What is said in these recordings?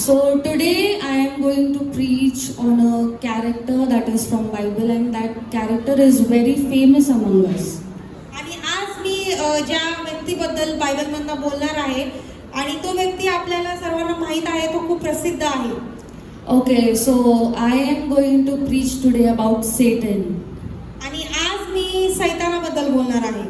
So today I am going to preach on a character that is from Bible, and that character is very famous among us. आणि आज मी ज्या व्यक्तीबद्दल बायबलमधनं बोलणार आहे आणि तो व्यक्ती आपल्याला सर्वांना माहीत आहे, तो खूप प्रसिद्ध आहे. Okay, so I am going to preach today about Satan. आणि आज मी सैतानाबद्दल बोलणार आहे.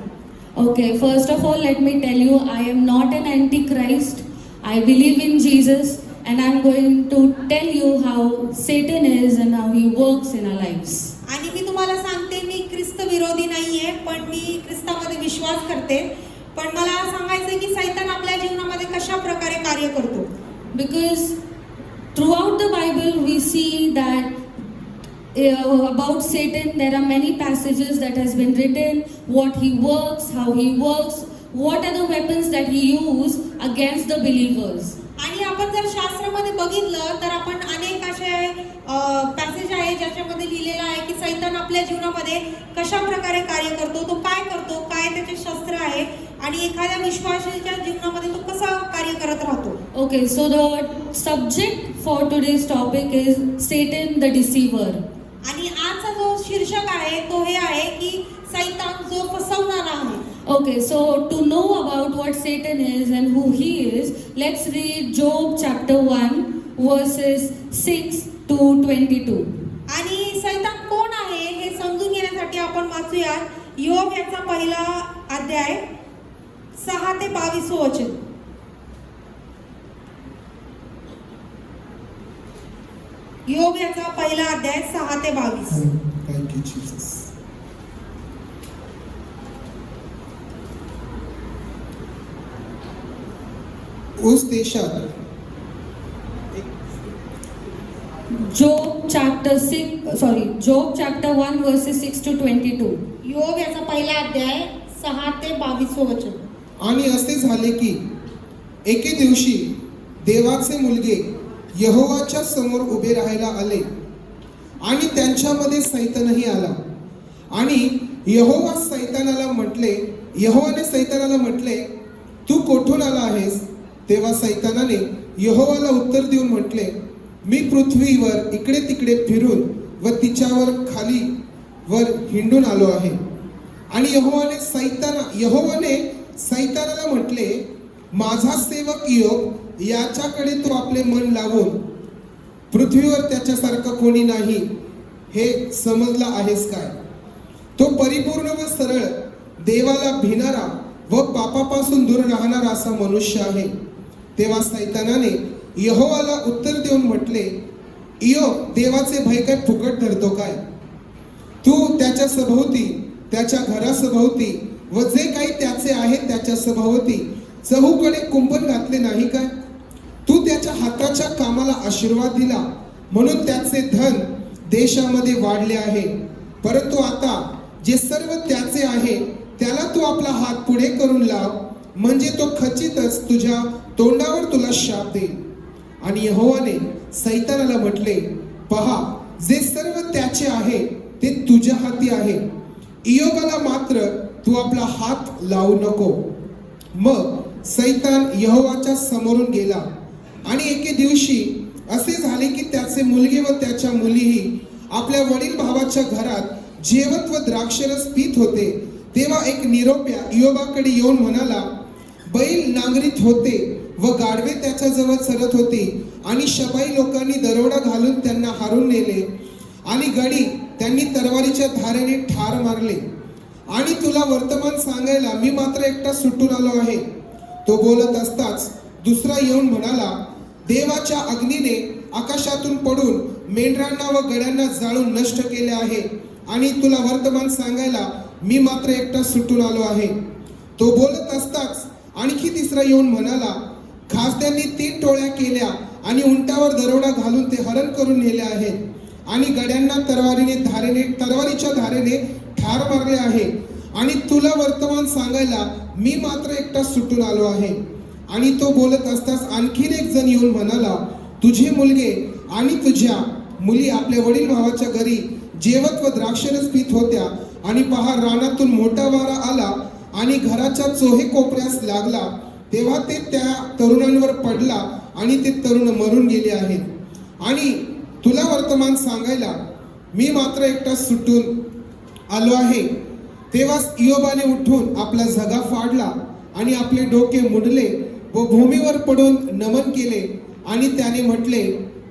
Okay, first of all, let me tell you, I am not an antichrist. I believe in Jesus, and I am going to tell you how Satan is and how he works in our lives. आणि मी तुम्हाला सांगते, मी ख्रिस्त विरोधी नाहीये, पण मी ख्रिस्तामध्ये विश्वास करते. पण मला सांगायचं की सैतान आपल्या जीवनामध्ये कशा प्रकारे कार्य करतो. Because throughout the Bible we see that about Satan there are many passages that has been written, what he works, how he works, what are the weapons that he use against the believers. आणि आपण जर शास्त्रामध्ये बघितलं तर आपण अनेक असे passage आहे ज्याच्यामध्ये लिहिलेलं आहे की सैतान आपल्या जीवनामध्ये कशा प्रकारे कार्य करतो, तो काय करतो, काय त्याचे शस्त्र आहे आणि एखाद्या विश्वासाच्या जीवनामध्ये तो कसा कार्य करत राहतो. Okay, so the subject for today's topic is Satan the deceiver. आणि आजचा जो शीर्षक आहे तो हे आहे की सैतान जो फसवणारा आहे. Okay, so to know about what Satan is and who he is, let's read Job chapter 1 verses 6 to 22. आणि सैतान कोण आहे हे समजून घेण्यासाठी आपण वाचूयात योग याचा पहिला अध्याय 6 ते 22 वचन. योग याचा पहिला अध्याय 6 ते 22. Thank you, Jesus. उस देशात Job chapter 1 verses 6 to 22. योग याचा पहिला अध्याय 6 ते 22 वचन. आणि असे झाले की एके दिवशी देवाचे मुलगे यहोवाच्या समोर उभे राहायला आले आणि त्यांच्यामध्ये सैतानही आला. आणि यहोवाने सैतानाला म्हटले, तू कोठून आला आहेस? तेव्हा सैतानाने यहोवाला उत्तर देऊन म्हटले, मी पृथ्वीवर इकडे तिकडे फिरून व तिच्यावर खाली वर हिंडून आलो आहे. आणि यहोवाने सैतानाला म्हटले, माझा सेवक योग याच्याकडे तू आपले मन लावून पृथ्वीवर त्याच्यासारखं कोणी नाही हे समजला आहेस काय? तो परिपूर्ण व सरळ, देवाला भिणारा व पापापासून दूर राहणारा असा मनुष्य आहे. तेव्हा सैतानाने यहोवाला उत्तर देऊन म्हटले, इयोब, देवाचे भय काय फुकट धरतो काय? तू त्याच्या सभोवती, त्याच्या घरासभोवती व जे काही त्याचे आहे त्याच्या सभोवती चहूकडे कुंपण घातले नाही काय? तू त्याच्या हाताच्या कामाला आशीर्वाद दिला म्हणून त्याचे धन देशामध्ये वाढले आहे. परंतु आता जे सर्व त्याचे आहे त्याला तू आपला हात पुढे करून लाव, म्हणजे तो खचितच तुझ्या तोंडावर तुला शाप देईल. आणि यहोवाने सैतानाला म्हटले, पहा, जे सर्व त्याचे आहे ते तुझ्या हाती आहे. इयोबाला मात्र तू आपला हात लावू नको. मग सैतान यहोवाच्या समोरून गेला. आणि एके दिवशी असे झाले की त्याचे मुलगे व त्याच्या मुलीही आपल्या वडील भावाच्या घरात जेवत व द्राक्षरस पीत होते. तेव्हा एक निरोप्या इयोबाकडे येऊन म्हणाला, बैल नांगरीत होते व गाढवे त्याच्याजवळ चरत होती आणि शबाई लोकांनी दरोडा घालून त्यांना हारून नेले आणि गडी त्यांनी तरवारीच्या धारेने ठार मारले. आणि तुला वर्तमान सांगायला मी मात्र एकटा सुटून आलो आहे. तो बोलत असताच दुसरा येऊन म्हणाला, देवाच्या अग्नीने आकाशातून पडून मेंढरांना व गड्यांना जाळून नष्ट केले आहे आणि तुला वर्तमान सांगायला मी मात्र एकटा सुटून आलो आहे. तो बोलत असताच आणखी तिसरा येऊन म्हणाला, खासद्यांनी 3 टोळ्या केल्या आणि उंटावर दरोडा घालून ते हरण करून नेले आहेत आणि गड्यांना तरवारीच्या धारेने ठार मारले आहे आणि तुला वर्तमान सांगायला मी मात्र एकटा सुटून आलो आहे. आणि तो बोलत असताच आणखीन एक जण येऊन म्हणाला, तुझे मुलगे आणि तुझ्या मुली आपल्या वडील भावाच्या घरी जेवत व द्राक्षरस पीत होत्या आणि पहा, रानातून मोठा वारा आला आणि घराच्या चोहे कोपऱ्यास लागला. तेव्हा ते त्या तरुणांवर पडला आणि ते तरुण मरून गेले आहेत आणि तुला वर्तमान सांगायला मी मात्र एकटा सुटून आलो आहे. तेव्हाच इयोबाने उठून आपला झगा फाडला आणि आपले डोके मुडले व भूमीवर पडून नमन केले आणि त्याने म्हटले,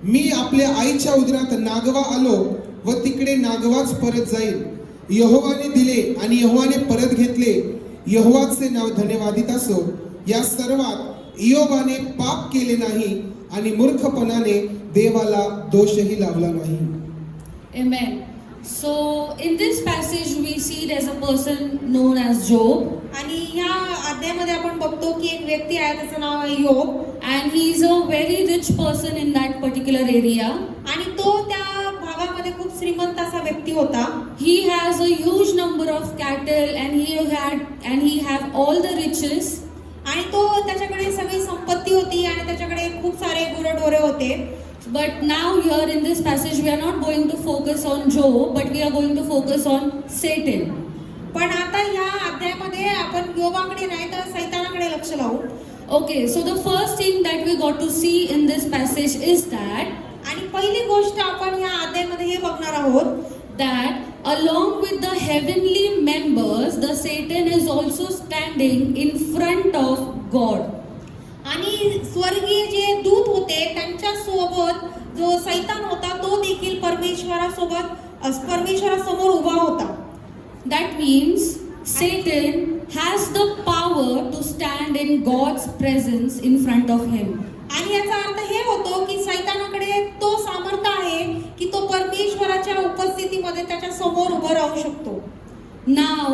मी आपल्या आईच्या उदरात नागवा आलो व तिकडे नागवाच परत जाईल. यहोवाने दिले आणि यहोवाने परत घेतले. यहोवाचे नाव धन्यवादित असो. या सर्वात इयोबाने पाप केले नाही आणि मूर्खपणाने देवाला दोषही लावला नाही. Amen. So in this passage we see there's a person known as Job, आणि ह्या अध्यायामध्ये आपण बघतो की एक व्यक्ती आहे, त्याचं नाव आहे योग, and he's a very rich person in that particular area. आणि तो त्या भागामध्ये खूप श्रीमंत असा व्यक्ती होता. He has a huge number of cattle and he have all the riches. आणि तो त्याच्याकडे सगळी संपत्ती होती आणि त्याच्याकडे खूप सारे गुरढोरे होते. But now here in this passage we are not going to focus on Job, but we are going to focus on Satan. पण आता ह्या अध्यायामध्ये आपण योबाकडे नाही तर सैतानाकडे लक्ष लावू. Okay, so the first thing that we got to see in this passage is that आणि पहिली गोष्ट आपण ह्या अध्यायामध्ये हे बघणार आहोत along with the heavenly members, the Satan is also standing in front of God. आणि स्वर्गीय जे दूत होते त्यांच्या सोबत जो सैतान होता तो देखील परमेश्वरासमोर उभा होता. That means Satan has the power to stand in God's presence in front of him. आणि याचा अर्थ हे होतो की सैतानाकडे तो सामर्थ्य आहे की तो परमेश्वराच्या उपस्थितीमध्ये त्याच्या समोर उभा राहू शकतो. Now,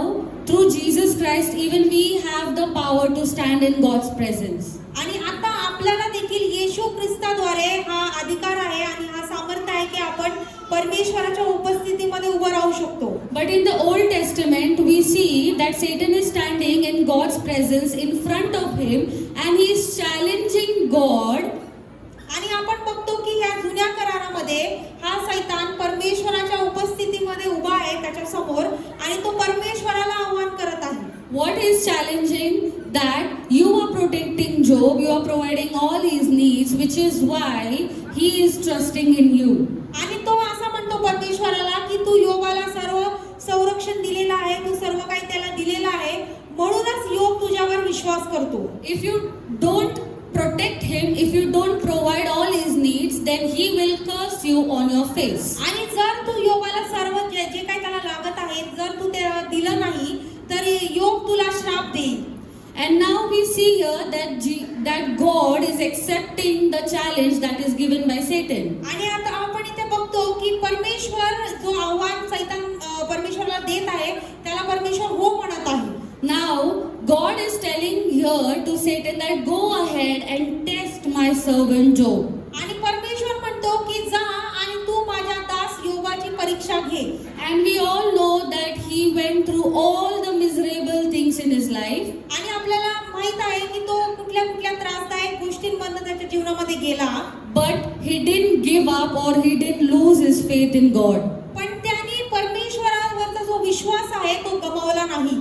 through Jesus Christ, even we have the power to stand in God's presence. आणि आता आपल्याला देखील येशू ख्रिस्ताद्वारे हा अधिकार आहे आणि हा सामर्थ्य आहे की आपण परमेश्वराच्या उपस्थितीमध्ये उभं राहू शकतो. But in the Old Testament, we see that Satan is standing in God's presence in front of him and he is challenging God. आणि आपण बघतो की या जुन्या करारामध्ये हा सैतान परमेश्वराच्या उपस्थितीमध्ये उभा आहे त्याच्या समोर आणि तो परमेश्वराला आव्हान करत आहे. What is challenging? That you are protecting Job, you are providing all his needs, which is why he is trusting in you. आणि तो असा म्हणतो परमेश्वराला की तू योबाला सर्व संरक्षण दिलेलं आहे, तू सर्व काही त्याला दिलेलं आहे, म्हणूनच योग तुझ्यावर विश्वास करतो. If you don't protect him, if you don't provide all his needs, then he will curse you on your face. आणि जर तू योबाला सर्व जे काही त्याला लागत आहे जर तू त्याला दिलं नाही तर योग तुला श्राप देईल. And now we see here that God is accepting the challenge that is given by Satan. आणि आता आपण इथे बघतो की परमेश्वर जो आव्हान सैतान परमेश्वराला देत आहे त्याला परमेश्वर हो म्हणत आहे. Now God is telling here to Satan that go ahead and test my servant Job. आणि परमेश्वर म्हणतो की जा आणि तू माझ्या दास योबाची परीक्षा घे. And we all know that he went through all the miserable things in his life. आणि आपल्याला माहित आहे की तो कुठल्या कुठल्या त्रासदायक गोष्टींमधून त्याच्या जीवनामध्ये गेला. But he didn't give up or he didn't lose his faith in God. पण त्याने परमेश्वरावरचा जो विश्वास आहे तो गमावला नाही.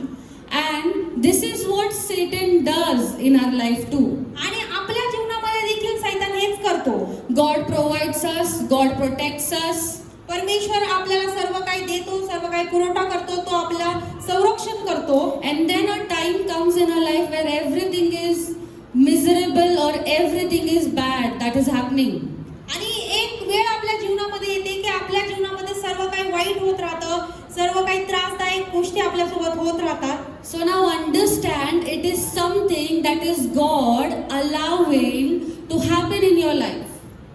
And this is what Satan does in our life too. आणि आपल्या जीवनामध्ये देखील सैतान हेच करतो. God provides us, God protects us. परमेश्वर आपल्याला सर्व काही देतो, सर्व काही पुरवठा करतो, तो आपलं संरक्षण करतो. And then a time comes in our life where everything is miserable or everything is bad that is happening. आणि एक वेळ आपल्या जीवनामध्ये येते की आपल्या जीवनामध्ये सर्व काही वाईट होत राहतं, सर्व काही त्रासदायक गोष्टी आपल्यासोबत होत राहतात. So now understand, it is something that is God allowing to happen in your life.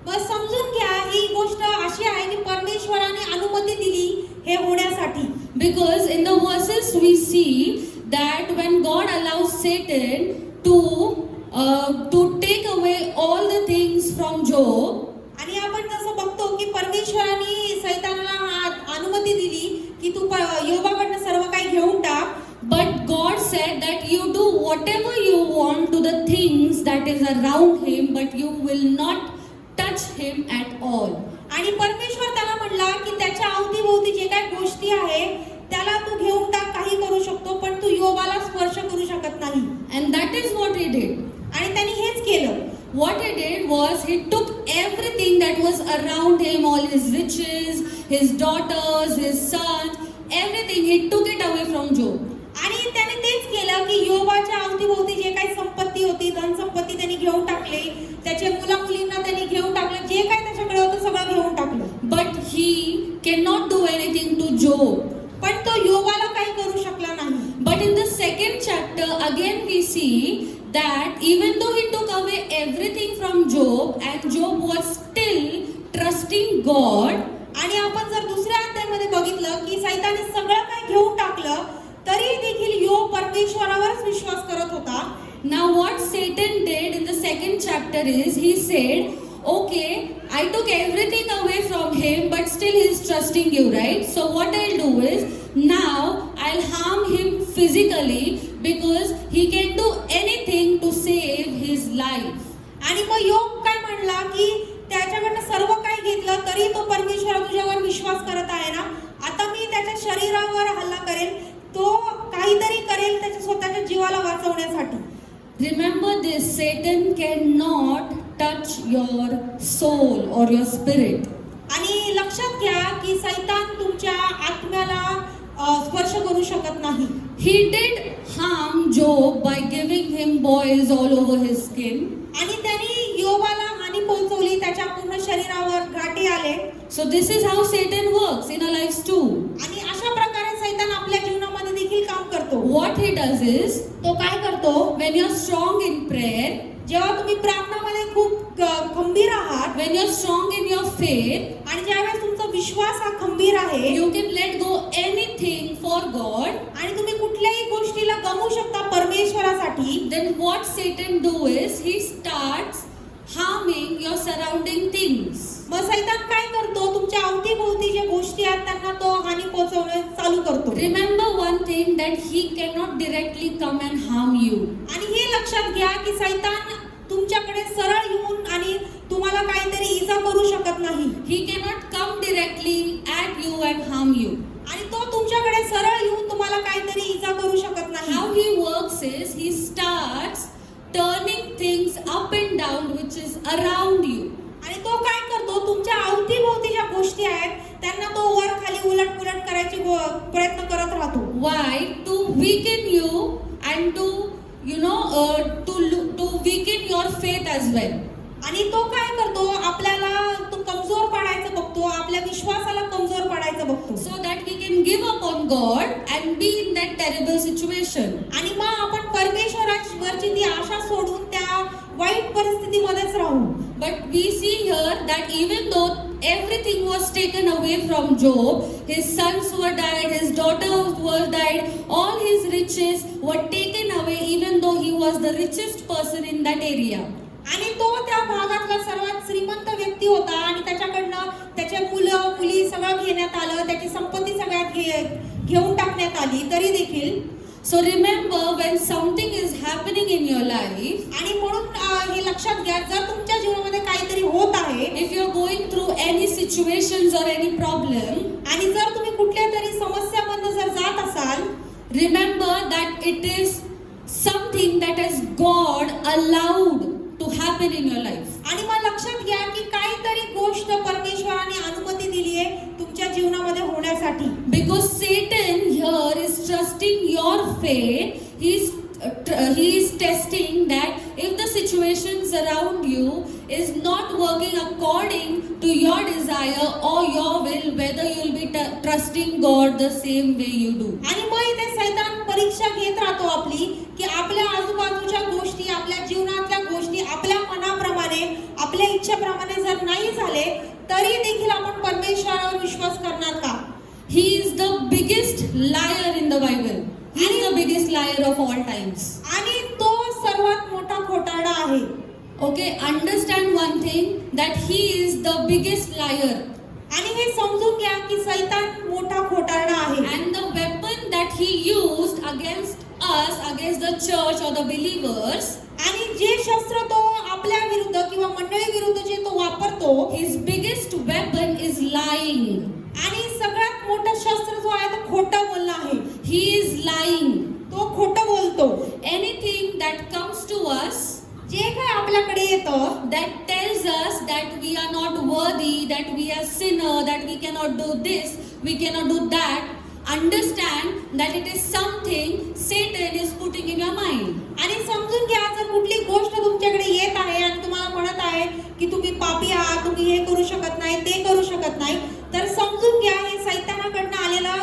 बस समजून घ्या ही गोष्ट अशी आहे की परमेश्वराने अनुमती दिली हे होण्यासाठी. Because in the verses we see that when God allows Satan to take away all the things from Job. आणि आपण जसं बघतो की परमेश्वराने सैतानाला अनुमती दिली की तू योबाकडनं सर्व काही घेऊन टाक. But God said that you do whatever you want to the things that is around him, but you will not touch him at all. आणि परमेश्वर त्याला म्हणला की त्याच्या अवतीभोवती जे काही गोष्टी आहे त्याला तू घेऊन टाक, काही करू शकतो, पण तू योबाला स्पर्श करू शकत नाही. And that is what he did. आणि त्यांनी हेच केलं. what he did was he took everything that was around him, all his riches, his daughters, his sons, everything, he took it away from Job. आणि त्याने तेच केलं की योबाच्या अवतीभोवती जे काही संपत्ती होती, धनसंपत्ती त्यांनी घेऊन टाकली, त्याचे मुला मुलींना त्यांनी घेऊन टाकलं, जे काही त्याच्याकडे होतं सगळं घेऊन टाकलं. But he cannot do anything to Job. पण तो योबाला काही करू शकला नाही. But in the second chapter, again we see that even though he took away everything from Job and Job was still trusting God, आणि आपण जर दुसऱ्या अध्यायामध्ये बघितलं की सैताने सगळं काही घेऊन टाकलं तरी देखील योब परमेश्वरावरच विश्वास करत होता. now what Satan did in the second chapter is he said, okay, I took everything away from him, but still he's trusting you, right? So what I'll do is now I'll harm him physically because he can do anything to save his life. आणि मग योग काय म्हणला की त्याच्याकडनं सर्व काही घेतलं तरी तो परमेश्वर तुझ्यावर विश्वास करत आहे ना, आता मी त्याच्या शरीरावर हल्ला करेल, तो काहीतरी करेल त्याच्या स्वतःच्या जीवाला वाचवण्यासाठी. Remember this, Satan cannot touch your soul or your spirit. आणि लक्षात घ्या की सैतान तुमच्या आत्म्याला स्पर्श करू शकत नाही. He did harm Job by giving him boils all over his skin. आणि त्यांनी योबाला हानी पोहोचवली, त्याच्या पूर्ण शरीरावर गाठी आले. So this is how Satan works in our lives too. आणि अशा प्रकारे सैतान आपल्या जीवनामध्ये देखील काम करतो. What he does is, तो काय करतो, when you're strong in prayer, जेव्हा तुम्ही प्रार्थनामध्ये खूप खंबीर आहात, when you're strong in your faith, आणि ज्यावेळेस तुमचा विश्वास हा खंबीर आहे, you can let go anything for God. आणि तुम्ही कुठल्याही गोष्टीला गमवू शकता परमेश्वरासाठी. Then what Satan do is he starts harming your surrounding things. मग सैतान काय करतो, तुमच्या अवतीभोवती जे गोष्टी आहेत त्यांना तो हानी पोहोचवणे चालू करतो. Remember one thing, that he cannot directly come and harm you. आणि हे लक्षात घ्या की सैतान तुमच्याकडे सरळ येऊन आणि तुम्हाला काहीतरी इजा करू शकत नाही. He cannot come directly at you and harm you. आणि तो तुमच्याकडे सरळ येऊन तुम्हाला काहीतरी इजा करू शकत नाही. How he works is he starts turning things up and down which is around you. आणि तो काय करतो, तुमच्या अवतीभोवती ज्या गोष्टी आहेत त्यांना तो वर खाली उलट पुलट करायची प्रयत्न करत राहतो. Why? To weaken you and to to weaken your faith as well. आणि तो काय करतो, आपल्याला तो कमजोर पाडायचं बघतो, आपल्या विश्वासाला कमजोर पाडायचं बघतो. So that we can give up on God and be in that terrible situation. आणि मग आपण परमेश्वरावरची ती आशा सोडून त्या वाईट परिस्थितीमध्येच राहू. But we see here that even though everything was taken away from Job, his sons were died, his daughters were died, all his riches were taken away, even though he was the richest person in that area. आणि तो त्या भागातला सर्वात श्रीमंत व्यक्ती होता आणि त्याच्याकडनं त्याचे मुलं मुली सगळं घेण्यात आलं, त्याची संपत्ती सगळ्यात घेऊन टाकण्यात आली तरी देखील. So remember, when something is happening in your life, आणि म्हणून हे लक्षात घ्या, जर तुमच्या जीवनामध्ये काहीतरी होत आहे, if you're going through any situations or any problem, आणि जर तुम्ही कुठल्या तरी समस्यामधून जर जात असाल, remember that it is something that has God allowed to happen in your life. आणि मग लक्षात घ्या की काहीतरी गोष्ट परमेश्वराने अनुमती दिली आहे तुमच्या जीवनामध्ये होण्यासाठी. Because Satan here is trusting your faith. He is testing that if the situations around you is not working according to your desire or your will, whether you will be trusting God the same way you do. आणि मग इथे सैतान परीक्षा घेत राहतो आपली की आपल्या आजूबाजूच्या गोष्टी, आपल्या जीवनातल्या गोष्टी आपल्या मनाप्रमाणे, आपल्या इच्छेप्रमाणे जर नाही झाले तरी देखील आपण परमेश्वरावर विश्वास करणार का? He is the biggest liar in the Bible. He is the biggest liar of all times. आणि तो सर्वात मोठा खोटारडा आहे. Okay, understand one thing, that he is the biggest liar. आणि हे समजून घ्या की सैतान मोठा खोटारडा आहे. And the weapon that he used against us, against the church or the believers, आणि जे शस्त्र तो आपल्या विरुद्ध किंवा मंडळी विरुद्ध जे तो वापरतो, his biggest weapon is lying. आणि सगळ्यात मोठं शस्त्र जो आहे तो खोटं बोलणं आहे. He is lying. तो खोटं बोलतो. Anything that comes to us, जे काही आपल्याकडे येतं that tells us that we are not worthy, that we are sinner, that we cannot do this, we cannot do that, understand that it is something Satan is putting in your mind. आणि समजून घ्या, जर कुठली गोष्ट तुमच्याकडे येत आहे आणि तुम्हाला म्हणत आहे की तुम्ही पापी आहात, तुम्ही हे करू शकत नाही, ते करू शकत नाही, तर समजून घ्या हे सैतानाकडनं आलेला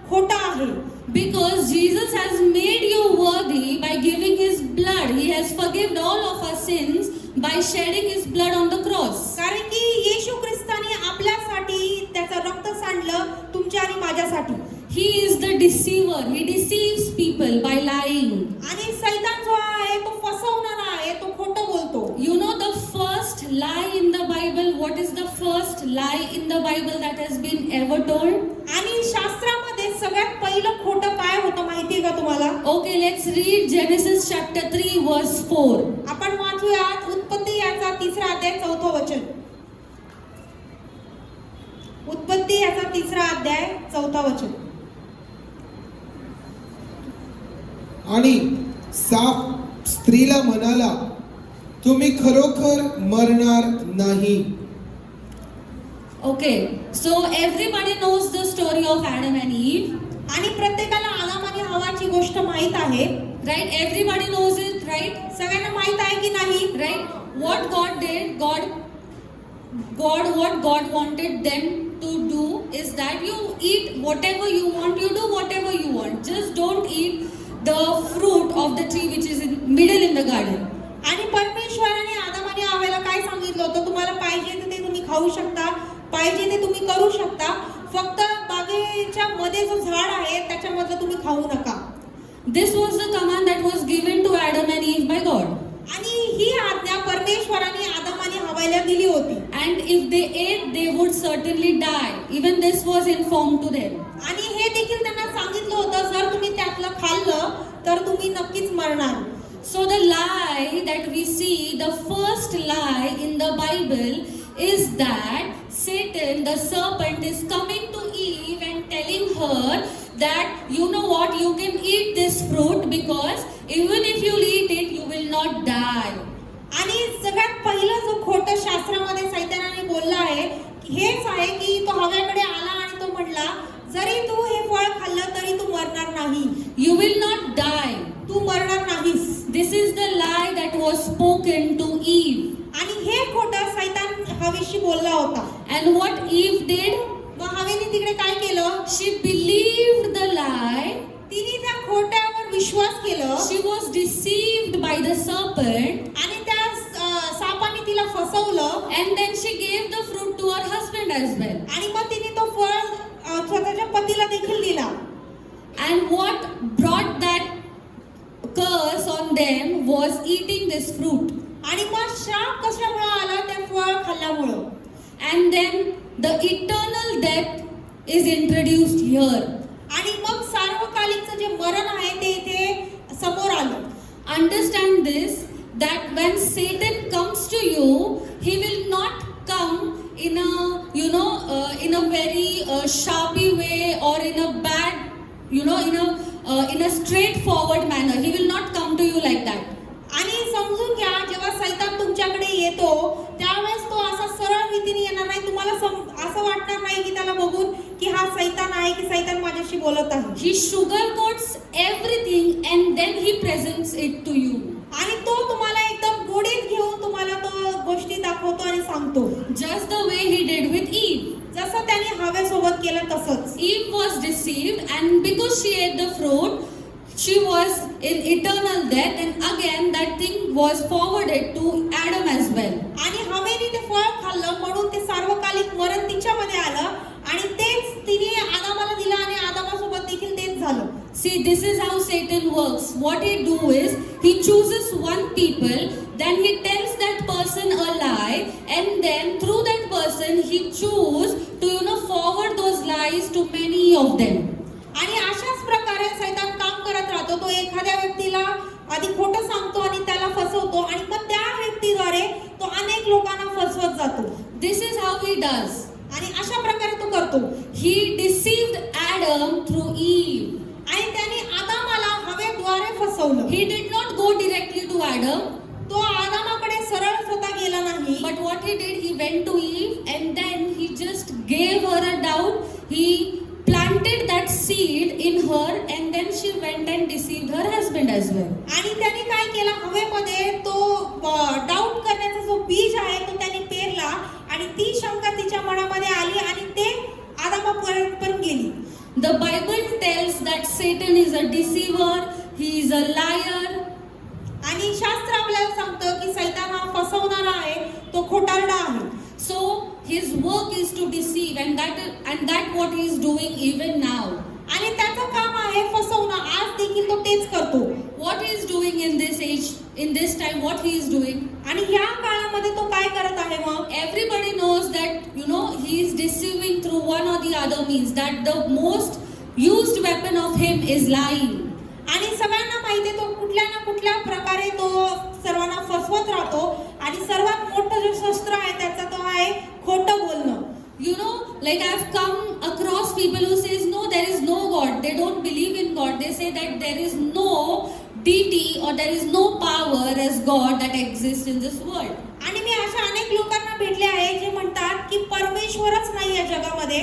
खोटा आहे. Because Jesus has made you worthy by giving his blood. He has forgiven all of our sins by shedding his blood on the cross. कारण की येशू ख्रिस्ताने आपल्यासाठी त्याचं रक्त सांडलं, तुमच्या आणि माझ्यासाठी. He is the deceiver. He deceives people by lying. आणि सैतान जो आहे तो फसवणारा आहे, तो खोटं बोलतो. You know the first lie in the Bible? What is the first lie in the Bible that has been ever told? आणि शास्त्रामध्ये सगळ्यात पहिलं खोटं काय होतं माहितीये का तुम्हाला? Okay, let's read Genesis chapter 3 verse 4. आपण वाचूयात उत्पत्ती याचा 3रा अध्याय 4थं वचन. उत्पत्ती याचा 3रा अध्याय 4थं वचन. आणि साप स्त्रीला म्हणाला, तुम्ही खरोखर मरणार नाही. Okay, so everybody knows the story of Adam and Eve, आणि प्रत्येकाला आदाम आणि हवाची गोष्ट माहित आहे, right? Everybody knows it, right? सगळ्यांना माहित आहे की नाही? Right? What God did, what God wanted them to do is that you eat whatever you want, you do whatever you want. Just don't eat the fruit of the tree which is in middle in the garden. आणि परमेश्वराने आदाम आणि हव्याला काय सांगितलं होतं? तुम्हाला पाहिजे ते तुम्ही खाऊ शकता, पाहिजे ते तुम्ही करू शकता, फक्त बागेच्या मध्ये जो झाड आहे त्याच्यामधलं तुम्ही खाऊ नका. This was the command that was given to Adam and Eve by God. आणि ही आज्ञा परमेश्वराने आदाम आणि हव्याला दिली होती. And if they ate, they would certainly die. Even this was informed to them. आणि हे देखील त्यांना सांगितलं होतं, जर तुम्ही त्यातलं खाल्लं तर तुम्ही नक्कीच मरणार. So the lie that we see, the first lie in the Bible is that Satan, the serpent, is coming to Eve and telling her that you know what, you can eat this fruit because even if you eat it, you will not die. आणि सगळ्यात पहिलं जो खोटं शास्त्रामध्ये सैतानाने बोललं आहे हेच आहे की तो हव्याकडे आला आणि तो म्हणला, जरी तू हे फळ खाल्लं तरी तू मरणार नाही. You will not die. तू मरणार नाहीस. This is the lie that was spoken to Eve. आणि हे खोटं सैतान हवेशी बोलला होता. And what Eve did? मग हवेने तिकडे काय केलं? She believed the lie. तिने त्या खोट्यावर विश्वास केलं. She was deceived by the serpent. आणि त्या सापाने तिला फसवलं. And then she gave the fruit to her husband as well. आणि मग तिने तो फळ स्वतःच्या पतीला देखील दिला. And what brought that curse on them was eating this fruit. आणि मग शाप कशामुळे आला? त्या फळ खाल्ल्यामुळं. And then the eternal death is introduced here. आणि मग सार्वकालिकचं जे मरण आहे ते इथे समोर आलं. Understand this, that when Satan comes to you, he will not come in a in a very sharpy way or in a bad, in a straightforward manner. He will not come to you like that. आणि समजून घ्या, जेव्हा सैतान तुमच्याकडे येतो त्यावेळेस तो असा सरळ रीतीने येणार नाही. तुम्हाला असं वाटणार नाही की त्याला बघून की हा सैतान आहे, की सैतान माझ्याशी बोलत आहे. He sugarcoats everything and then he presents it to you. आणि तो तुम्हाला एकदम गोडीत घेऊन तुम्हाला तो गोष्टी दाखवतो आणि सांगतो. Just the way he did with Eve. जसं त्याने हवेसोबत केलं तसंच. Eve was deceived and because she ate the fruit, she was in eternal death, and again that thing was forwarded to Adam as well. आणि हवेने ते फळ खाल्लं म्हणून ते सार्वकालिक मरण तिच्यामध्ये आलं आणि तेच तिने आदामाला दिलं आणि आदामासोबत देखील तेच झालं. See, this is how Satan works. What he do is he chooses one people, then he tells that person a lie, and then through that person he choose to forward those lies to many of them. आणि अशाच प्रकारे सैतान काम करत राहतो. तो एखाद्या व्यक्तीला आधी खोटं सांगतो आणि त्याला फसवतो आणि मग त्या व्यक्तीद्वारे तो अनेक लोकांना फसवत जातो. This is how he does. आणि अशा प्रकारे तो करतो. He deceived Adam through Eve. आणि त्याने आदामाला हवेद्वारे फसवलं. He did not go directly to Adam. तो आदामाकडे सरळ स्वतः गेला नाही, but what he did, he went to Eve and then he just gave her a doubt. He planted that seed in her and then she went and deceived her husband as well. आणि त्याने काय केलं, हवेमध्ये तो doubt करण्याचा जो बीज आहे तो त्याने पेरला आणि ती शंका तिच्या मनामध्ये आली आणि ते आदामापर्यंत गेली. The Bible tells that Satan is a deceiver, he is a liar. आणि शास्त्र आपल्याला सांगतं की सैतान हा फसवणारा आहे, तो खोटारडा आहे. So his work is to deceive and that what he is doing even now. आणि त्याचं काम आहे फसवणं. आज देखील तो तेच करतो. What he is doing in this age, in this time, what he is doing? आणि ह्या काळामध्ये तो काय करत आहे मग? Everybody knows that he is deceiving through one or the other means. That the most used weapon of him is lying. आणि सगळ्यांना माहिती आहे तो कुठल्या ना कुठल्या प्रकारे तो सर्वांना फसवत राहतो आणि सर्वात मोठं जे शस्त्र आहे त्याचा तो आहे खोटं बोलणं. Like I've come across people who says no, there is no God. They don't believe in God. They say that there is no deity or there is no power as God that exists in this world. आणि मी अशा अनेक लोकांना भेटले आहे जे म्हणतात की परमेश्वरच नाही या जगामध्ये,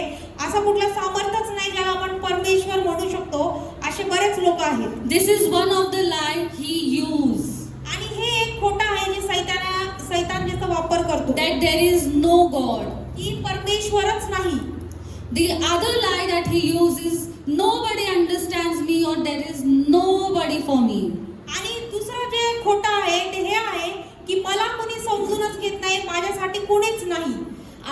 असा कुठला सामर्थ्यच नाही ज्याला आपण परमेश्वर म्हणू शकतो. असे बरेच लोक आहेत. This is one of the lie he used. आणि हे एक खोटं आहे जे सैतान ज्याचा वापर करतो, That there is no God. की परमेश्वरच नाही. The other lie that he uses, nobody understands me or there is nobody for me. आणि दुसरं जे खोटं आहे ते हे आहे की मला कोणी समजूनच घेत नाही, माझ्यासाठी कोणीच नाही.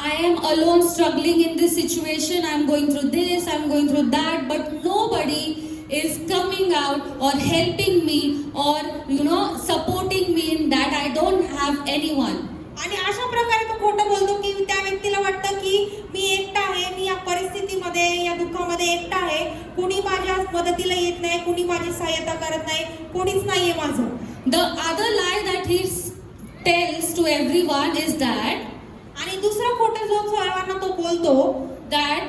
I am alone struggling in this situation. I am going through this, I am going through that, but nobody is coming out or helping me or supporting me in that. I don't have anyone. आणि अशा प्रकारे तो खोटं बोलतो की त्या व्यक्तीला वाटतं की मी एकटा आहे, मी या परिस्थितीमध्ये या दुःखामध्ये एकटा आहे, कुणी माझ्या मदतीला येत नाही, कुणी माझी सहायता करत नाही, कोणीच नाहीये माझं. The other lie that he tells to everyone is that, आणि दुसरं खोटं जो सर्वांना तो बोलतो, that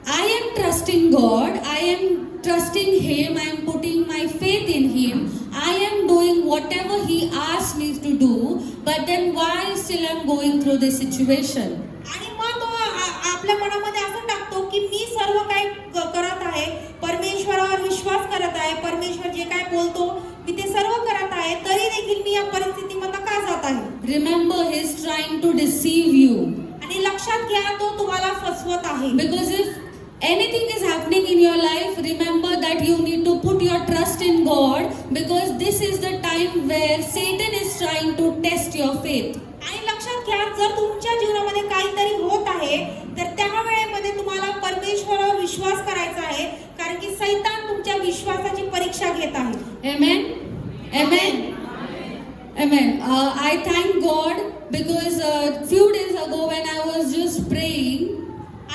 I am trusting God, I am trusting him, I am putting my faith in him, I am doing whatever he asks me to do, but then why still I'm going through this situation? आणि मग तो आपल्या मनामध्ये असं टाकतो की मी सर्व काय करत आहे, परमेश्वरावर विश्वास करत आहे, परमेश्वर जे काय बोलतो मी ते सर्व करत आहे, तरी देखील मी या परिस्थितीमध्ये का जात आहे. Remember, he is trying to deceive you. आणि लक्षात घ्या तो तुम्हाला फसवत आहे. Because if anything is happening in your life, remember that you need to put your trust in God, because this is the time where Satan is trying to test your faith. आणि लक्षात घ्या जर तुमच्या जीवनामध्ये काहीतरी होत आहे तर त्या वेळेमध्ये तुम्हाला परमेश्वरावर विश्वास करायचा आहे, कारण की सैतान तुमच्या विश्वासाची परीक्षा घेत आहे. Amen. Amen. Amen. I thank God because few days ago when I was just praying,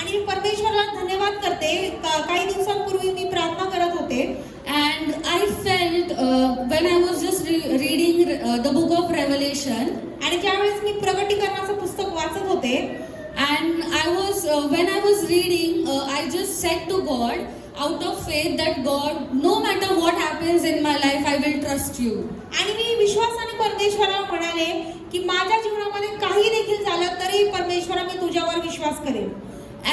आणि परमेश्वराला धन्यवाद करते. काही दिवसांपूर्वी मी प्रार्थना करत होते and I felt when I was just reading the book of Revelation, आणि ज्यावेळेस मी प्रगटीकरणाचं पुस्तक वाचत होते and when I was reading, I just said to God out of faith that God, no matter what happens in my life, I will trust you. आणि मी विश्वासाने परमेश्वराला म्हणाले की माझ्या जीवनामध्ये काही देखील झालं तरी परमेश्वरा मी तुझ्यावर विश्वास करेन.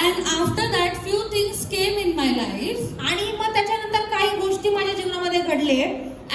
And after that, few things came in my life, आणि मग त्याच्यानंतर काही गोष्टी माझ्या जीवनामध्ये घडले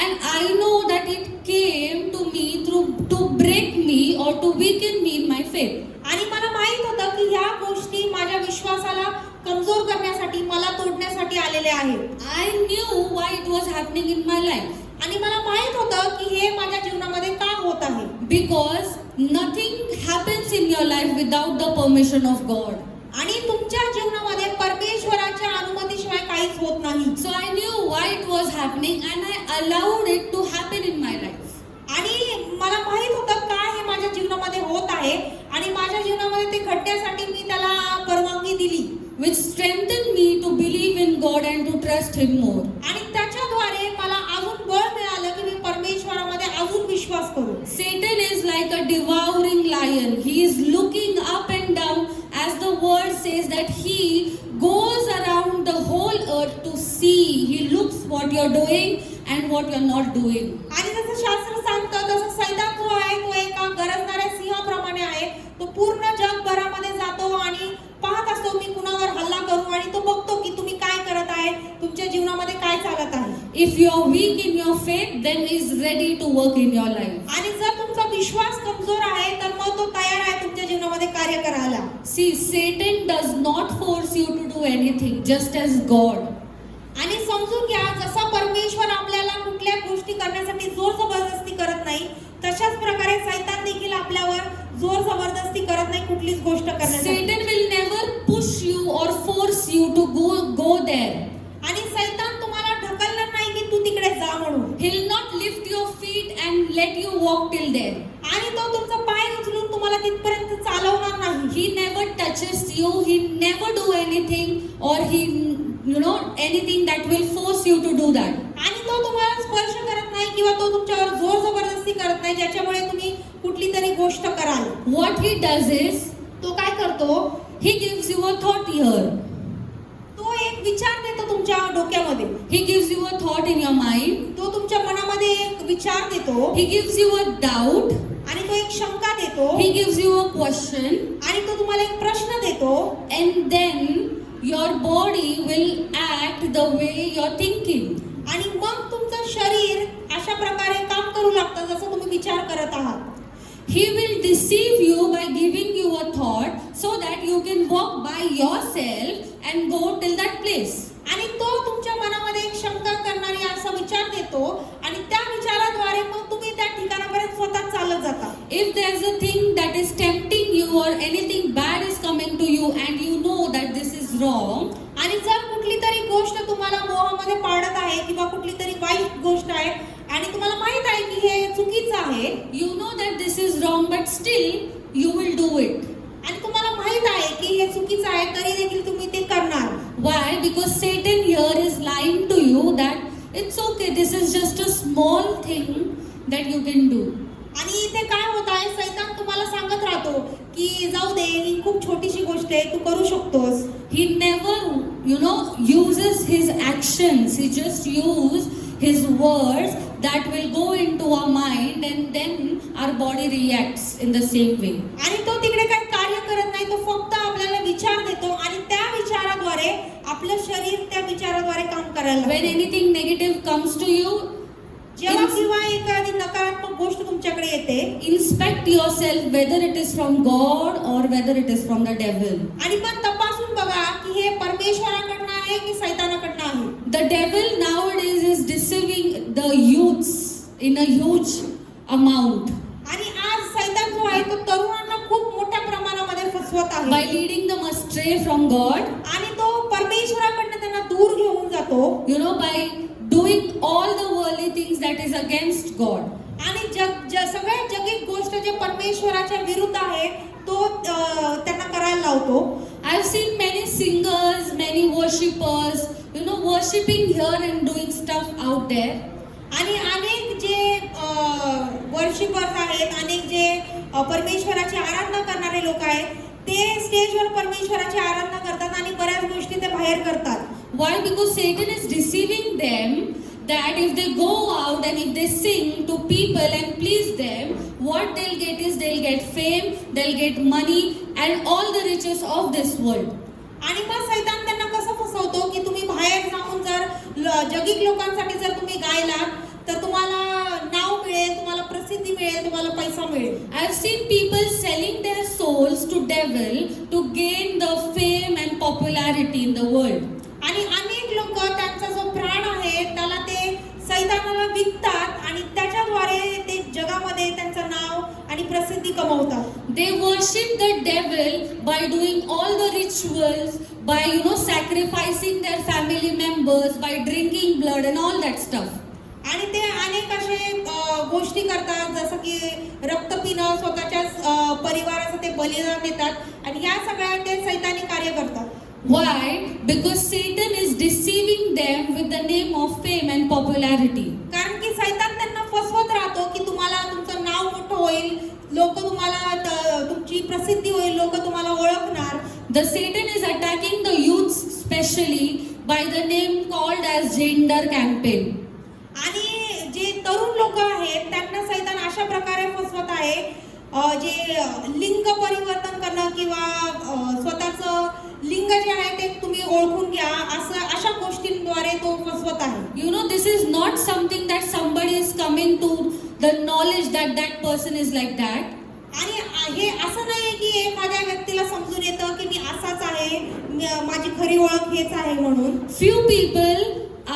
and I know that it came to me to break me or to weaken me in my faith. आणि मला माहित होतं की ह्या गोष्टी माझ्या विश्वासाला कमजोर करण्यासाठी, मला तोडण्यासाठी आलेले आहेत. I knew why it was happening in my life. आणि मला माहित होतं की हे माझ्या जीवनामध्ये का होत आहे. Because nothing happens in your life without the permission of God. आणि तुमच्या जीवनामध्ये परमेश्वराच्या अनुमतीशिवाय काहीच होत नाही. So I knew why it was happening and I allowed it to happen in my life. आणि मला माहित होतं काय हे माझ्या जीवनामध्ये होत आहे आणि माझ्या जीवनामध्ये ते घडण्यासाठी मी त्याला परवानगी दिली. Which strengthened me to believe in God and to trust him more. आणि त्याच्याद्वारे मला अजून बळ मिळालं की मी परमेश्वरामध्ये अजून विश्वास करू. Satan is like a devouring lion. He is looking up and down, as the word says that he goes around the whole earth to see. He looks what you're doing and what you're not doing. आणि जसं शास्त्र सांगतं तसं सैतान If you are weak in your faith, then is ready to work in your life. आणि जर तुमचा विश्वास कमजोर आहे तर मग तो तयार आहे तुमच्या जीवनामध्ये कार्य करायला. See, Satan does not force you to do anything, just as God. आणि समजून घ्या, जसा परमेश्वर आपल्याला कुठल्या गोष्टी करण्यासाठी जोर जबरदस्ती करत नाही, तशाच प्रकारे सैतान देखील आपल्यावर जोर जबरदस्ती करत नाही कुठलीच गोष्ट करण्यासाठी. Satan will never push you or force you to go there. आणि सैतान तुम्हाला ढकलणार नाही की तू तिकडे जा म्हणून. He'll not lift your feet and let you walk till there. आणि तो तुमचा पाय उचलून तुम्हाला तिथपर्यंत चालवणार नाही. He never touches you. He never do anything or he, anything that will force you to do that. आणि तो तुम्हाला स्पर्श करत नाही किंवा तो तुमच्यावर जोर जबरदस्ती करत नाही ज्याच्यामुळे तुम्ही कुठली तरी गोष्ट कराल. What he does is, तो काय करतो? he gives you a thought here. तो एक विचार देतो तुमच्या डोक्यामध्ये. He gives you a thought in your mind. तो तुमच्या मनामध्ये एक विचार देतो. He gives you a doubt. आणि तो एक शंका देतो. He gives you a question. आणि तो तुम्हाला एक प्रश्न देतो. And then your body will act the way you're thinking. आणि मग तुमचं शरीर अशा प्रकारे काम करू लागतं जसं तुम्ही विचार करत आहात. He will deceive you by giving you a thought so that you can walk by yourself and go till that place. आणि तो तुमच्या मनामध्ये एक शंका करणारी असा विचार देतो आणि त्या विचाराद्वारे मग तुम्ही त्या ठिकाणापर्यंत स्वतः चालत जाता. If there's a thing that is tempting you or anything bad is coming to you and you know that this is wrong, आणि जर कुठली तरी गोष्ट तुम्हाला मोहामध्ये पाडत आहे किंवा कुठली तरी वाईट गोष्ट आहे आणि तुम्हाला माहित आहे की हे चुकीचं आहे, you know that this is wrong but still you will do it. आणि तुम्हाला माहित आहे की हे चुकीचं आहे तरी देखील तुम्ही ते करणार. Why? Because Satan here is lying to you that it's okay, this is just a small thing that you can do. आणि इथे काय होत आहे, सैतान तुम्हाला सांगत राहतो की जाऊ दे, ही खूप छोटीशी गोष्ट आहे, तू करू शकतोस. He never, uses his actions. He just uses his words that will go into our mind and then our body reacts in the same way. आणि तो तिकडे काही कार्य करत नाही, तो फक्त आपल्याला विचार देतो आणि त्या विचाराद्वारे आपलं शरीर त्या विचाराद्वारे काम करायला When लागतं. anything negative comes to you, जेव्हा किंवा एखादी नकारात्मक गोष्ट तुमच्याकडे येते, inspect yourself whether it is from God or whether it is from the devil. आणि पण तपासून बघा की हे परमेश्वराकडनं आहे की सैतानाकडनं आहे. The devil nowadays is deceiving the youths in a huge amount आणि आज सैतान जो आहे तो तरुणांना खूप मोठ्या प्रमाणामध्ये फसवत by आहे leading them astray from God, आणि तो परमेश्वराकडनं त्यांना दूर घेऊन जातो. by doing all the worldly things that is against God. आणि सगळ्यात जगिक गोष्ट जे परमेश्वराच्या विरुद्ध आहे तो त्यांना करायला लावतो. I've seen many singers, many worshippers, worshipping here and doing stuff out there. आणि अनेक जे वर्शिपर्स आहेत, अनेक जे परमेश्वराची आराधना करणारे लोक आहेत, ते स्टेजवर परमेश्वराची आराधना करतात आणि बऱ्याच गोष्टी ते बाहेर करतात. Why? Because Satan is deceiving them that if they go out and if they sing to people and please them, what they'll get is they'll get fame, they'll get money and all the riches of this world. आणि मग सैतान त्यांना कसं फसवतो की तुम्ही बाहेर जाऊन जर जगिक लोकांसाठी जर तुम्ही गायलात तर तुम्हाला नाव मिळेल, तुम्हाला प्रसिद्धी मिळेल, तुम्हाला पैसा मिळेल. I've seen people selling their souls to devil to gain the fame and popularity in the world. आणि अनेक लोक त्यांचा जो प्राण आहे त्याला ते सैतानाला विकतात आणि त्याच्याद्वारे ते जगामध्ये त्यांचं नाव आणि प्रसिद्धी कमवतात. They worship the devil by doing all the rituals, by sacrificing their family members, by drinking blood and all that stuff. आणि ते अनेक असे गोष्टी करतात जसं की रक्त पिणं, स्वतःच्याच परिवाराचं ते बलिदान देतात आणि या सगळ्या ते सैतानी कार्य करतात. Why? Because Satan is deceiving them with the name of fame and popularity. कारण की सैतान त्यांना फसवत राहतो की तुम्हाला तुमचं नाव मोठं होईल, लोक तुम्हाला तुमची प्रसिद्धी होईल, लोक तुम्हाला ओळखणार. The Satan is attacking the youths specially by the name called as gender campaign. आणि जे तरुण लोक आहेत त्यांना सैतान अशा प्रकारे फसवत आहे जे लिंग परिवर्तन करणं किंवा स्वतःचं लिंग जे आहे ते तुम्ही ओळखून घ्या, अशा गोष्टी गोष्टींद्वारे तो फसवत आहे. You know, this is not something that somebody is coming to the knowledge that that person is like that. आणि हे असं नाहीये की एखाद्या व्यक्तीला समजून येतं की मी असाच आहे, माझी खरी ओळख हेच आहे म्हणून. Few people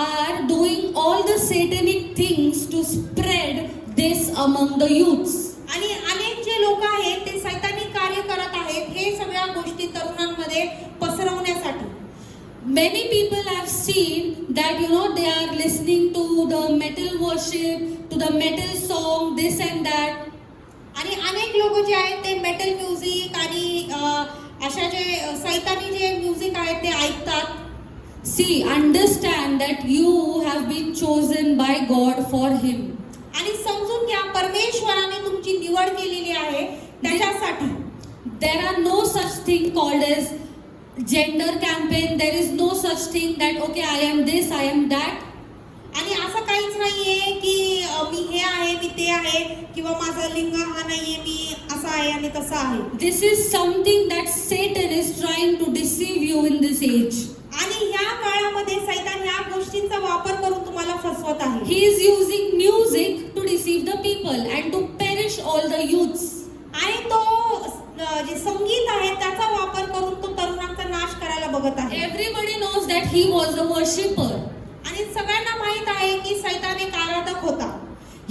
are doing all the satanic things to spread this among the youths. आणि अनेक जे लोक आहेत ते सैतानी कार्य करत आहेत हे सगळ्या गोष्टी तरुणांमध्ये पसरवण्यासाठी. Many people have seen that, you know, they are listening to the metal worship, to the metal song, this and that. आणि अनेक लोक जे आहेत ते मेटल म्युझिक आणि अशा जे सैतानी जे म्युझिक आहेत ते ऐकतात. See, understand that you have been chosen by God for Him. आणि समजून घ्या परमेश्वराने तुमची निवड केलेली आहे त्याच्यासाठी. There are no such thing called as gender campaign. There is no such thing that, okay, I am this, I am that. आणि असं काहीच नाहीये की मी हे आहे मी ते आहे किंवा माझं लिंग हा नाहीये मी असा आहे आणि तसा आहे. This is something that Satan is trying to deceive you in this age. आणि ह्या काळामध्ये सैतान ह्या गोष्टींचा वापर करून तुम्हाला फसवत आहे. He is using music to deceive the people and to perish all the youths. आणि तो जे संगीत आहे त्याचा वापर करून तो तरुणांचा नाश करायला बघत आहे. Everybody knows that he was a worshipper. आणि सगळ्यांना माहित आहे की सैतान एक आराधक होता.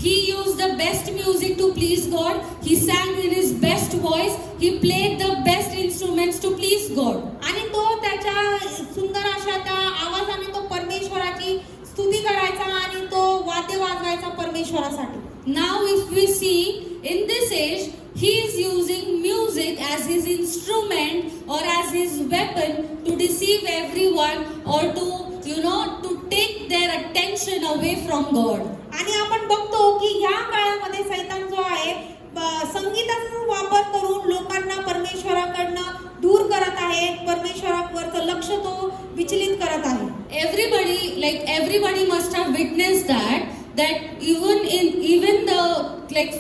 He used the best music to please God. He sang in his best voice. He played the best instruments to please God. आणि तो त्याच्या सुंदर अशा त्या आवाजाने तो परमेश्वराची स्तुती करायचा आणि तो वाद्य वाजवायचा परमेश्वरासाठी. Now if we see in this age, he is using music as his instrument or as his weapon to deceive everyone or to, you know, to take their attention away from God. आणि आपण बघतो की ह्या काळामध्ये सैतान जो आहे संगीताचा वापर करून लोकांना परमेश्वराकडनं दूर करत आहे. परमेश्वरावरचं लक्ष तो विचलित करत आहे. Everybody must have witnessed that even the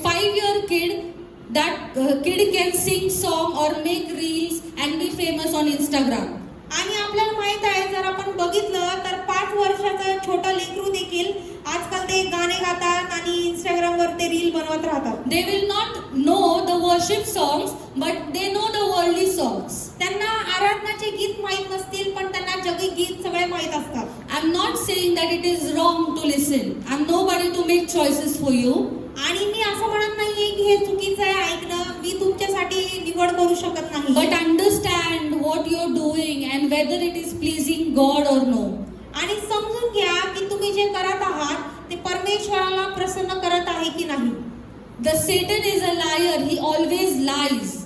5-year kid, that kid can sing song or make reels and be famous on Instagram. आणि आपल्याला माहित आहे जर आपण बघितलं तर 5 वर्षाचं छोटं लेकरू देखील आजकाल ते गाणे गातात आणि Instagram वर ते रील बनवत राहतात. They will not know the worship songs, but they know the worldly songs. त्यांना आराधनाचे गीत माहित नसतील पण त्यांना जगी गीत सगळे माहित असतात. I'm not saying that it is wrong to listen. I'm nobody to make choices for you. आणि मी असं म्हणत नाहीये की हे चुकीचं आहे ऐकणं. मी तुमच्यासाठी निवड करू शकत नाही. But understand what you're doing and whether it is pleasing God or no. आणि समजून घ्या की तुम्ही जे करत आहात ते परमेश्वराला प्रसन्न करत आहे की नाही. The Satan is a liar. He always lies.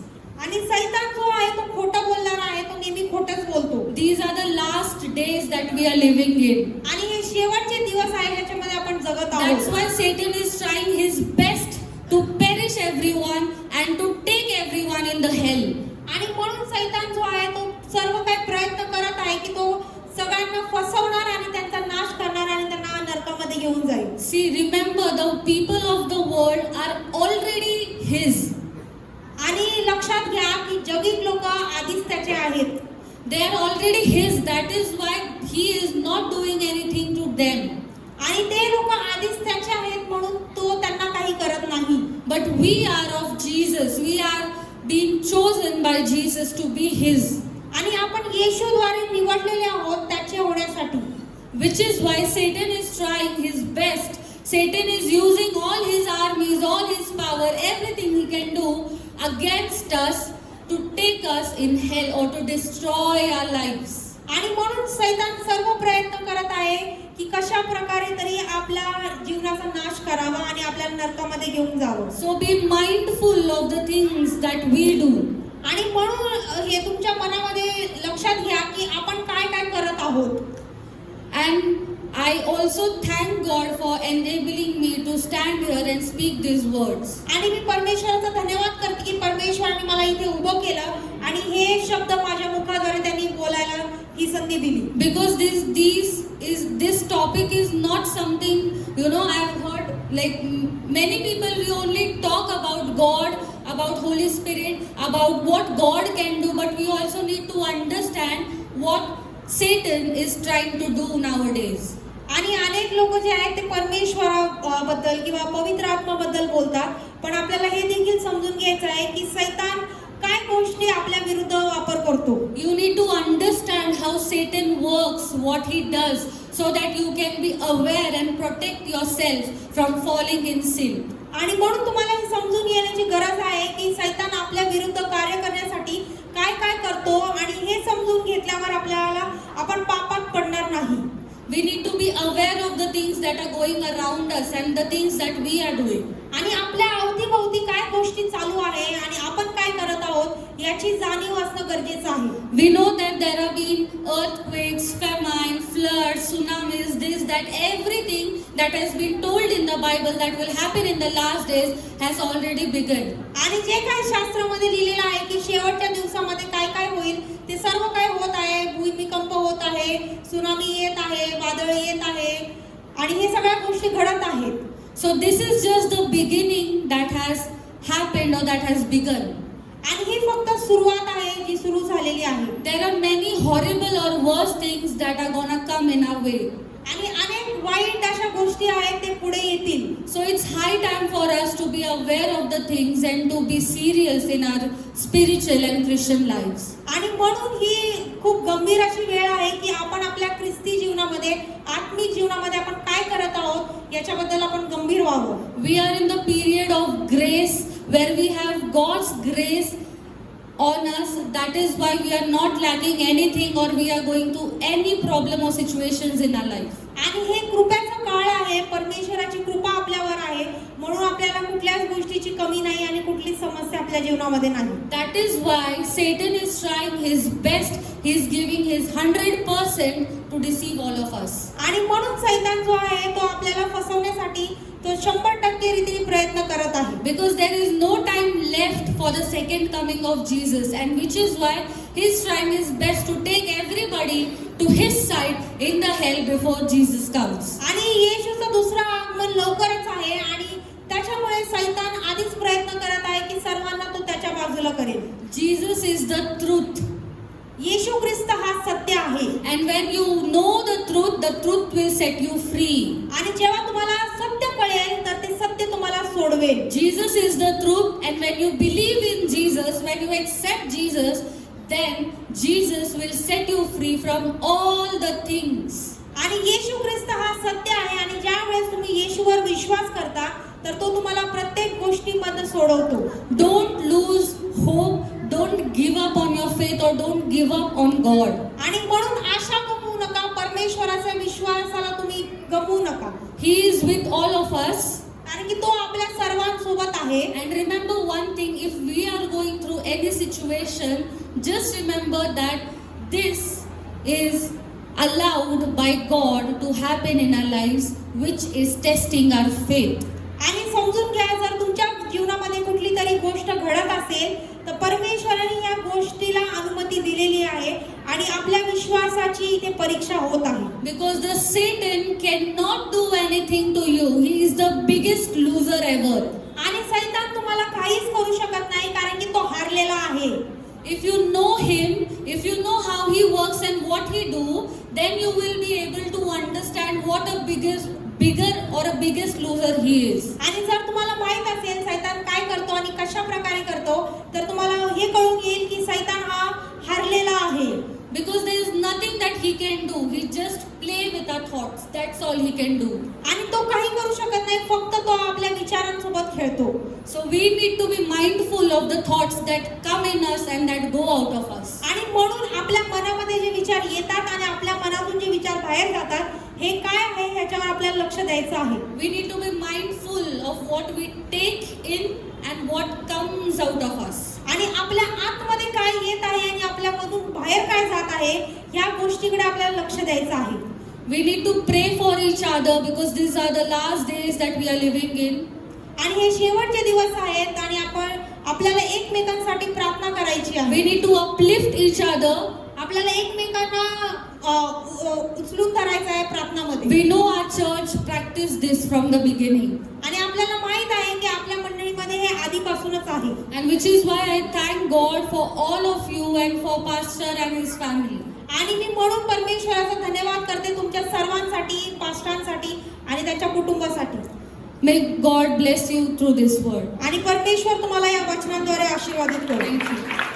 आणि सैतान जो आहे तो खोटं बोलणारा आहे. तो नेहमी खोटंच बोलतो. These are the last days that we are living in. आणि हे शेवटचे दिवस आहे ज्याच्यामध्ये आपण जगत That's आहोत. why Satan is trying his best to perish everyone and to take everyone in the hell. आणि म्हणून सैतान जो आहे तो सर्व काही प्रयत्न करत आहे की तो सगळ्यांना फसवणार आणि त्यांचा नाश करणार आणि त्यांना नरकामध्ये घेऊन जाईल. See, remember, the people of the world are already his. आणि लक्षात घ्या की जगिक लोक आधीच त्याचे आहेत. They are already his. That is why he is not doing anything to them. आणि ते लोक आधीच त्याचे आहेत म्हणून तो त्यांना काही करत नाही. But we are of Jesus. We are being chosen by Jesus to be his. आणि आपण येशूद्वारे निवडलेले आहोत त्याचे होण्यासाठी. Which is why Satan is trying his best. Satan is using all his armies, all his power, everything he can do against us to take us in hell or to destroy our lives. आणि म्हणून सैतान सर्व प्रयत्न करत आहे की कशा प्रकारे तरी आपल्या जीवनाचा नाश करावा आणि आपल्याला नरकामध्ये घेऊन जावं. So be mindful of the things that we do. आणि म्हणून हे तुमच्या मनामध्ये लक्षात घ्या की आपण काय काय करत आहोत. And I also thank God for enabling me to stand here and speak these words. आणि मी परमेश्वराचा धन्यवाद करते की परमेश्वराने मला इथे उभं केलं आणि हे शब्द माझ्या मुखाद्वारे त्यांनी बोलायला ही संधी दिली. Because this topic is not something, you know, I've heard like many people, we only talk about God, about Holy Spirit, about what God can do, but we also need to understand what Satan is trying to do nowadays. आणि अनेक लोक जे आहेत ते परमेश्वराबद्दल किंवा पवित्र आत्माबद्दल बोलतात, पण आपल्याला हे देखील समजून घ्यायचं आहे की सैतान काय गोष्टी आपल्या विरुद्ध वापर करतो. You need to understand how Satan works, what he does, so that you can be aware and protect yourself from falling in sin. आणि म्हणून तुम्हाला हे समजून घेण्याची गरज आहे की सैतान आपल्या विरुद्ध कार्य करण्यासाठी काय काय करतो, आणि हे समजून घेतल्यावर आपल्याला आपण पापात पडणार नाही. We need to be aware of the things that are going around us and the things that we are doing. आणि आपल्या अवतीभोवती काय गोष्टी चालू आहे आणि आपण काय करत आहोत याची जाणीव असणं गरजेचं आहे. We know that there have been earthquakes, famine, floods, tsunamis, this, that, everything that has been told in the Bible that will happen in the last days has already begun. आणि जे काही शास्त्रामध्ये लिहिलेलं आहे की शेवटच्या दिवसामध्ये काय काय होईल ते सर्व काय होत आहे. भूमिकंप होत आहे, सुनामी येत आहे, वादळ येत आहे, आणि हे सगळ्या गोष्टी घडत आहेत. So this is just the beginning that has happened or that has begun. आणि ही फक्त सुरुवात आहे जी सुरू झालेली आहे. There are many horrible or worse things that are gonna come in our way. आणि अनेक वाईट अशा गोष्टी आहेत ते पुढे येतील. So it's high time for us to be aware of the things and to be serious in our spiritual and Christian lives. आणि म्हणून ही खूप गंभीर अशी वेळ आहे की आपण आपल्या ख्रिस्ती जीवनामध्ये, आत्मिक जीवनामध्ये आपण काय करत आहोत याच्याबद्दल आपण गंभीर व्हावं. We are in the period of grace where we have God's grace on us. That is why we are not lacking anything or we are going through any problem or situations in our life. आणि हे कृपेचा काळ आहे, परमेश्वराची कृपा आपल्यावर आहे, म्हणून आपल्याला कुठल्याच गोष्टीची कमी नाही आणि कुठलीच समस्या आपल्या जीवनामध्ये नाही. That is why Satan is trying his best. He is giving his 100% to deceive all of us. आणि म्हणून सैतान जो आहे तो आपल्याला फसवण्यासाठी तो 100% रीतीने प्रयत्न करत आहे. Because there is no time left for the second coming of Jesus, and which is why he's trying his best to take everybody to his side in the hell before Jesus comes. आणि येशूचं दुसरं आगमन लवकरच आहे, आणि त्याच्यामुळे सैतान आधीच प्रयत्न करत आहे की सर्वांना तो त्याच्या बाजूला करेल. Jesus is the truth. येशू ख्रिस्त हा सत्य आहे. And when you know the truth will set you free. आणि जेव्हा तुम्हाला सत्य कळेल तर ते सत्य तुम्हाला सोडवेल. Jesus is the truth, and when you believe in Jesus, when you accept Jesus, then Jesus will set you free from all the things. आणि येशू ख्रिस्त हा सत्य आहे, आणि ज्या वेळेस तुम्ही येशूवर विश्वास करता तर तो तुम्हाला प्रत्येक गोष्टीमध्ये सोडवतो. Don't lose hope, don't give up on your faith, or don't give up on God. आणि म्हणून आशा गमवू नका, परमेश्वराच्या विश्वासाला तुम्ही गमवू नका. He is with all of us. कारण की तो आपल्या सर्वांसोबत आहे. And remember one thing, if we are going through any situation, just remember that this is allowed by God to happen in our lives, which is testing our faith. आणि समजून घ्या, जर तुमच्या जीवनामध्ये कुठली तरी गोष्ट घडत असेल तर परमेश्वराने या गोष्टीला अनुमती दिलेली आहे, आणि आपल्या विश्वासाची इथे परीक्षा होत आहे. Because the Satan cannot do anything to you. He is the biggest loser ever. आणि सैतान तुम्हाला काहीच करू शकत नाही, कारण की तो हारलेला आहे. If you know him, if you know how he works and what he do, then you will be able to understand what a bigger or a biggest loser he is. आणि जर तुम्हाला माहित असेल सैतान काय करतो आणि कशा प्रकारे करतो, तर तुम्हाला हे कळून येईल की सैतान हा हारलेला आहे. Because there is nothing that he can do. He just play with our thoughts. That's all he can do. आणि तो काही करू शकत नाही, फक्त तो आपल्या विचारांसोबत खेळतो. So we need to be mindful of the thoughts that come in us and that go out of us. आणि म्हणून आपल्या मनामध्ये जे विचार येतात आणि आपल्या मनातून जे विचार बाहेर जातात, हे काय आहे ह्याच्यावर आपल्याला लक्ष द्यायचं आहे. We need to be mindful of what we take in and what comes out of us. आणि आपल्या आतमध्ये काय येत आहे आणि आपल्यामधून बाहेर काय जात आहे ह्या गोष्टीकडे आपल्याला लक्ष द्यायचं आहे. We need to pray for each other because these are the last days that we are living in. आणि हे शेवटचे दिवस आहेत आणि आपल्याला एकमेकांसाठी प्रार्थना करायची आहे. We need to uplift each other. आपल्याला एकमेकांना उचलून धरायचं आहे प्रार्थनामध्ये. We know our church practiced this from the beginning. आणि आपल्याला माहित आहे की आपल्या मंडळीमध्ये हे आधीपासूनच आहे. And which is why I thank God for all of you and for Pastor and his family. आणि मी म्हणून परमेश्वराचा धन्यवाद करते तुमच्या सर्वांसाठी, पास्टरांसाठी आणि त्यांच्या कुटुंबासाठी. May God bless you through this word. आणि परमेश्वर तुम्हाला या वचनांद्वारे आशीर्वादित करो. Thank you.